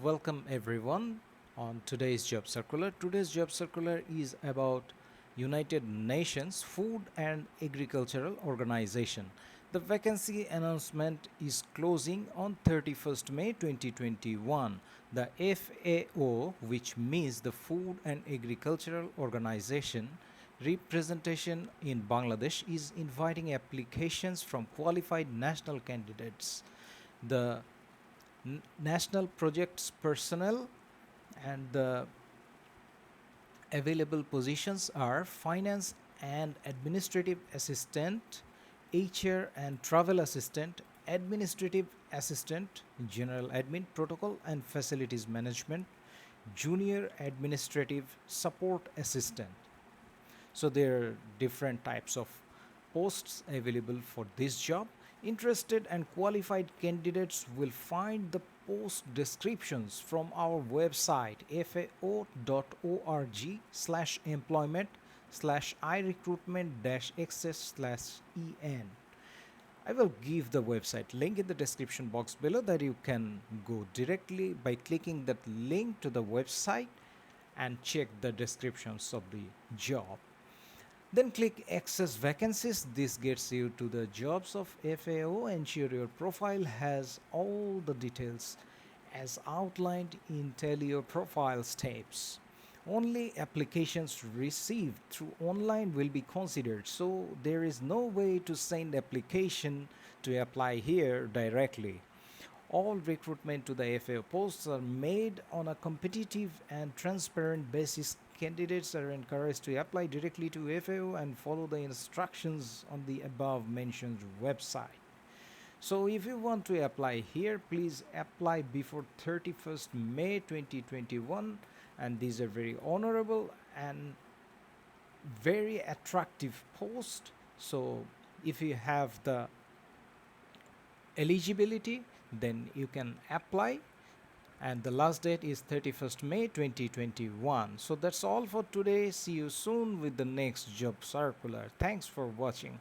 Welcome everyone on today's job circular. Today's job circular is about United Nations Food and Agricultural Organization. The vacancy announcement is closing on 31st May 2021. The FAO, which means the Food and Agricultural Organization, representation in Bangladesh is inviting applications from qualified national candidates. The national projects personnel and the available positions are finance and administrative assistant, HR and travel assistant, administrative assistant, general admin, protocol and facilities management, junior administrative support assistant. So there are different types of posts available for this job. Interested and qualified candidates will find the post descriptions from our website fao.org/employment irecruitment-access/en. I will give the website link in the description box below that you can go directly by clicking that link to the website and check the descriptions of the job. Then click Access Vacancies. This gets you to the jobs of FAO. Ensure your profile has all the details as outlined in Tell Your Profile steps. Only applications received through online will be considered, so there is no way to send application to apply here directly. All recruitment to the FAO posts are made on a competitive and transparent basis. Candidates are encouraged to apply directly to FAO and follow the instructions on the above mentioned website. So if you want to apply here, please apply before 31st May 2021, and these are very honorable and very attractive post. So if you have the eligibility, then you can apply, and the last date is 31st May 2021. So that's all for today. See you soon with the next job circular. Thanks for watching.